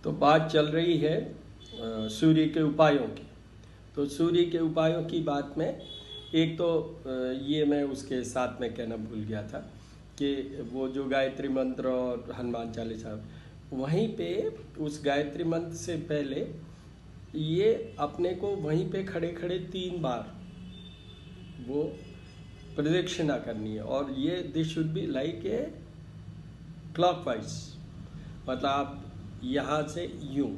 तो बात चल रही है सूर्य के उपायों की। तो सूर्य के उपायों की बात में एक तो ये मैं उसके साथ में कहना भूल गया था कि वो जो गायत्री मंत्र और हनुमान चालीसा, वहीं पे उस गायत्री मंत्र से पहले ये अपने को वहीं पे खड़े खड़े 3 बार वो प्रदक्षिणा करनी है। और ये this should be like a clockwise, मतलब आप यहाँ से यूं,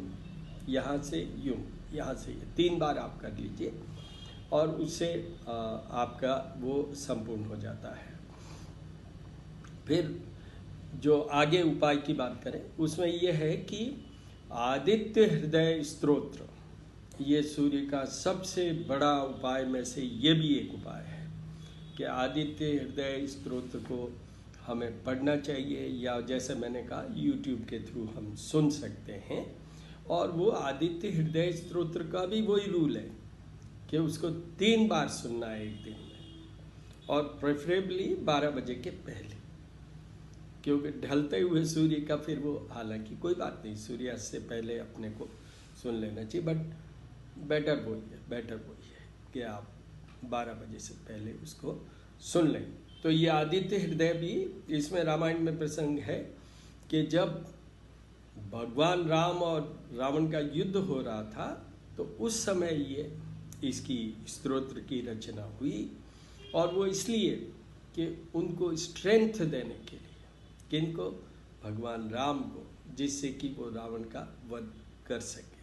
यहाँ से यूं, यहाँ से 3 बार आप कर लीजिए और उससे आपका वो संपूर्ण हो जाता है। फिर जो आगे उपाय की बात करें उसमें यह है कि आदित्य हृदय स्तोत्र, ये सूर्य का सबसे बड़ा उपाय में से ये भी एक उपाय है कि आदित्य हृदय स्तोत्र को हमें पढ़ना चाहिए, या जैसे मैंने कहा YouTube के थ्रू हम सुन सकते हैं। और वो आदित्य हृदय स्तोत्र का भी वही रूल है कि उसको 3 बार सुनना है एक दिन में, और प्रेफरेबली 12 बजे के पहले, क्योंकि ढलते हुए सूर्य का फिर वो, हालांकि कोई बात नहीं, सूर्यास्त से पहले अपने को सुन लेना चाहिए, बट बेटर वही है कि आप 12 बजे से पहले उसको सुन लें। तो ये आदित्य हृदय भी, इसमें रामायण में प्रसंग है कि जब भगवान राम और रावण का युद्ध हो रहा था तो उस समय ये इसकी स्तोत्र की रचना हुई, और वो इसलिए कि उनको स्ट्रेंथ देने के लिए, किनको, भगवान राम को, जिससे कि वो रावण का वध कर सके।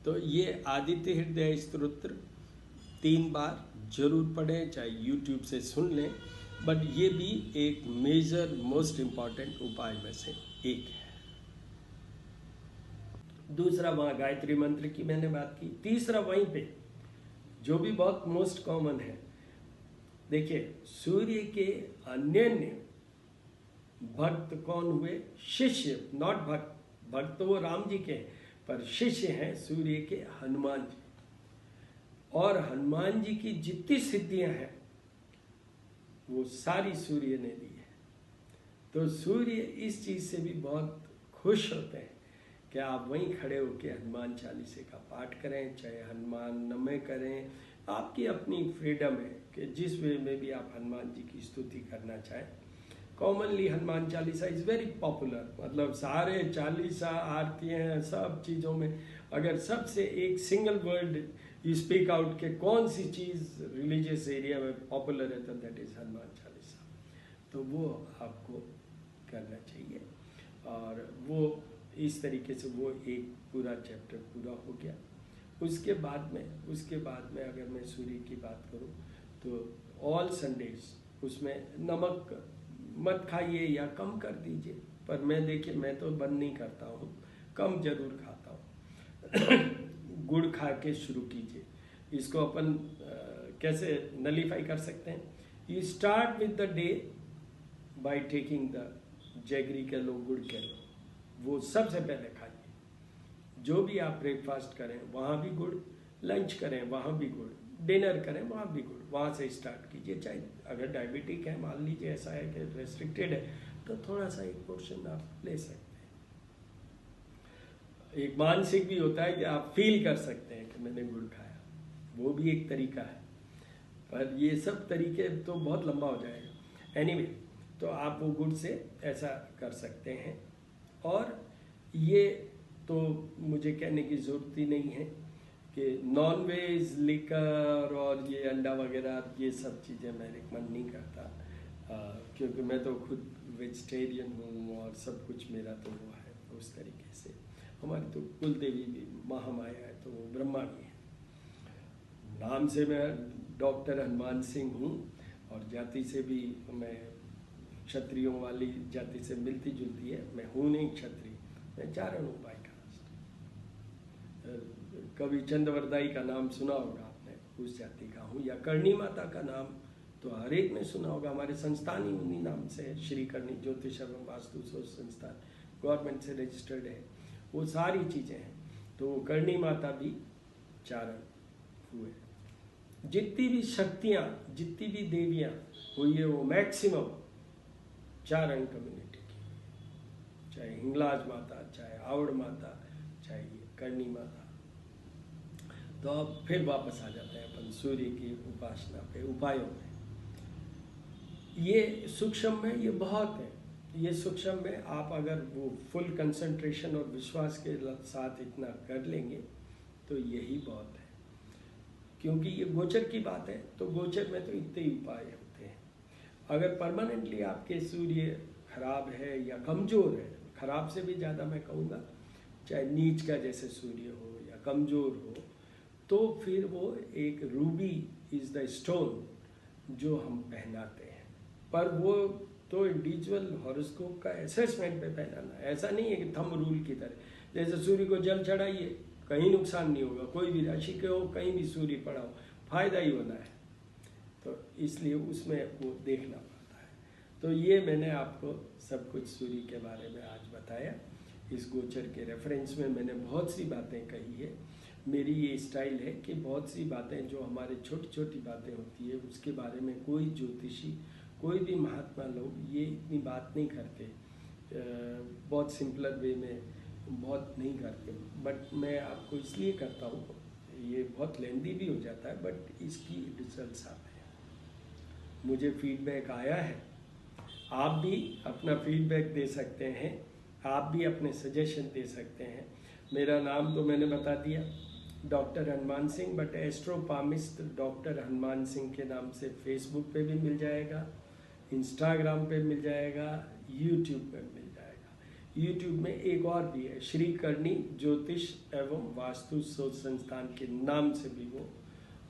तो ये आदित्य हृदय स्तोत्र 3 बार जरूर पढ़ें, चाहे YouTube से सुन लें, बट ये भी एक मेजर मोस्ट इम्पॉर्टेंट उपाय में से एक है। दूसरा, वहाँ गायत्री मंत्र की मैंने बात की। तीसरा, वहीं पे जो भी बहुत मोस्ट कॉमन है, देखिए सूर्य के अन्य भक्त कौन हुए? शिष्य, नॉट भक्त। भक्त तो वो राम जी के, पर शिष्य हैं सूर्य के हनुमान जी। और हनुमान जी की जितनी सिद्धियां हैं वो सारी सूर्य ने दी है। तो सूर्य इस चीज से भी बहुत खुश होते हैं कि आप वहीं खड़े होकर हनुमान चालीसा का पाठ करें, चाहे हनुमान नमः करें, आपकी अपनी फ्रीडम है कि जिस वे में भी आप हनुमान जी की स्तुति करना चाहें। Commonly Hanuman Chalisa is very popular, मतलब सारे चालीसा आरतियाँ सब चीज़ों में अगर सबसे एक single word you speak out के कौन सी चीज़ रिलीजियस एरिया में पॉपुलर है तो दैट इज़ हनुमान चालीसा। तो वो आपको करना चाहिए, और वो इस तरीके से वो एक पूरा चैप्टर पूरा हो गया। उसके बाद में अगर मैं सूर्य की बात करूं तो ऑल संडेज उसमें नमक मत खाइए या कम कर दीजिए, पर मैं तो बंद नहीं करता हूँ, कम जरूर खाता हूँ। गुड़ खा के शुरू कीजिए। इसको अपन कैसे नलीफाई कर सकते हैं? You start with the day by taking the jaggery के लो, गुड़ के लो, वो सबसे पहले खाइए। जो भी आप ब्रेकफास्ट करें वहाँ भी गुड़, लंच करें वहाँ भी गुड़, डिनर करें वहाँ भी गुड़, वहाँ से स्टार्ट कीजिए। चाहे अगर डायबिटिक है, मान लीजिए ऐसा है कि रेस्ट्रिक्टेड है, तो थोड़ा सा एक पोर्शन आप ले सकते हैं। एक मानसिक भी होता है कि आप फील कर सकते हैं कि मैंने गुड़ खाया, वो भी एक तरीका है, पर ये सब तरीके तो बहुत लंबा हो जाएगा। एनीवे, तो आप वो गुड़ से ऐसा कर सकते हैं। और ये तो मुझे कहने की ज़रूरत ही नहीं है कि नॉन वेज, लिकर और ये अंडा वगैरह ये सब चीज़ें मैं रिकमेंड नहीं करता, क्योंकि मैं तो खुद वेजिटेरियन हूँ और सब कुछ मेरा तो वो है उस तरीके से। हमारी तो कुल देवी भी महामाया है, तो वो ब्रह्माणी है। नाम से मैं डॉक्टर हनुमान सिंह हूँ, और जाति से भी मैं क्षत्रियों वाली जाति से मिलती जुलती है। मैं हूँ नहीं क्षत्रिय, मैं चारण हूँ भाई का। कभी चंद्रवरदाई का नाम सुना होगा आपने, उस जाति का हूँ। या करणी माता का नाम तो हर एक ने सुना होगा, हमारे संस्थान ही उन्हीं नाम से है, श्री करणी ज्योतिष एवं वास्तु शोध संस्थान, गवर्नमेंट से रजिस्टर्ड है। वो सारी चीज़ें हैं, तो वो करणी माता भी चारण हुए। जितनी भी शक्तियाँ, जितनी भी देवियाँ हुई है, वो मैक्सिमम चारण कम्युनिटी की। चाहे हिंगलाज माता, चाहे आवड़ माता, चाहे ये करणी माता। तो अब फिर वापस आ जाते हैं अपन सूर्य की उपासना पे, उपायों में। ये सूक्ष्म में ये बहुत है। ये सूक्ष्म में आप अगर वो फुल कंसंट्रेशन और विश्वास के साथ इतना कर लेंगे तो यही बहुत है। क्योंकि ये गोचर की बात है, तो गोचर में तो इतने ही उपाय होते हैं। अगर परमानेंटली आपके सूर्य खराब है या कमजोर है, खराब से भी ज़्यादा मैं कहूँगा, चाहे नीच का जैसे सूर्य हो या कमजोर हो, तो फिर वो एक रूबी इज़ द स्टोन जो हम पहनाते हैं। पर वो तो इंडिविजुअल हॉरोस्कोप का असेसमेंट पे पहनाना, ऐसा नहीं है कि थंब रूल की तरह। जैसे सूर्य को जल चढ़ाइए, कहीं नुकसान नहीं होगा, कोई भी राशि के हो, कहीं भी सूर्य पड़ा हो, फायदा ही होना है। तो इसलिए उसमें वो देखना पड़ता है। तो ये मैंने आपको सब कुछ सूर्य के बारे में आज बताया। इस गोचर के रेफरेंस में मैंने बहुत सी बातें कही है। मेरी ये स्टाइल है कि बहुत सी बातें जो हमारे छोटी छोटी बातें होती है उसके बारे में कोई ज्योतिषी, कोई भी महात्मा लोग ये इतनी बात नहीं करते, बहुत सिंपलर वे में बहुत नहीं करते। बट मैं आपको इसलिए करता हूँ, ये बहुत लेंदी भी हो जाता है, बट इसकी रिजल्ट्स आते हैं। मुझे फीडबैक आया है, आप भी अपना फीडबैक दे सकते हैं, आप भी अपने सजेशन दे सकते हैं। मेरा नाम तो मैंने बता दिया, doctor Hanuman Singh, but astropalmist doctor Hanuman Singh के नाम से फेसबुक पे भी मिल जाएगा, इंस्टाग्राम पे मिल जाएगा, यूट्यूब पे मिल जाएगा। यूट्यूब में एक और भी है, श्री करणी ज्योतिष एवं वास्तु शोध संस्थान के नाम से भी वो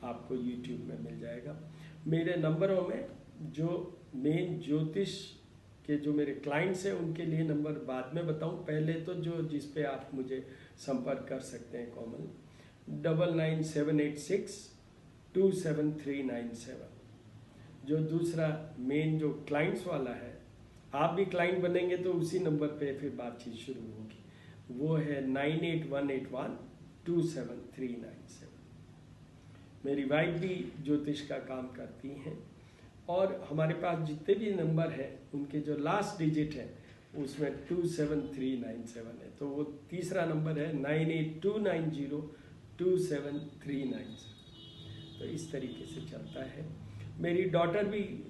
आपको यूट्यूब में मिल जाएगा। मेरे नंबरों में जो मेन ज्योतिष के जो मेरे क्लाइंट्स हैं उनके लिए नंबर बाद में बताऊं, पहले तो जो जिस पे आप मुझे संपर्क कर सकते हैं कॉमन 9978627397। जो दूसरा मेन जो क्लाइंट्स वाला है, आप भी क्लाइंट बनेंगे तो उसी नंबर पे फिर बातचीत शुरू होगी, वो है 9818127397। मेरी वाइफ भी ज्योतिष का काम करती हैं, और हमारे पास जितने भी नंबर हैं उनके जो लास्ट डिजिट है उसमें 27397 है। तो वो तीसरा नंबर है 9829027397। तो इस तरीके से चलता है। मेरी डॉटर भी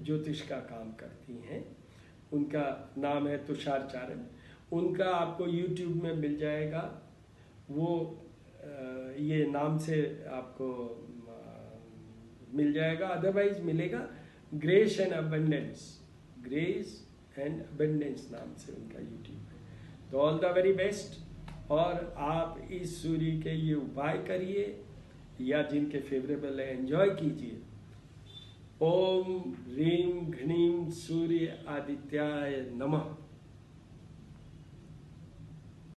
ज्योतिष का काम करती हैं, उनका नाम है तुषार चारण, उनका आपको यूट्यूब में मिल जाएगा। वो ये नाम से आपको मिल जाएगा, अदरवाइज मिलेगा grace and abundance, grace and abundance नाम से उनका यूट्यूब है। तो ऑल द वेरी बेस्ट। और आप इस सूर्य के ये उपाय करिए, या जिनके फेवरेबल है एंजॉय कीजिए। ओम ह्रीं घ्रीं सूर्य आदित्याय नमः।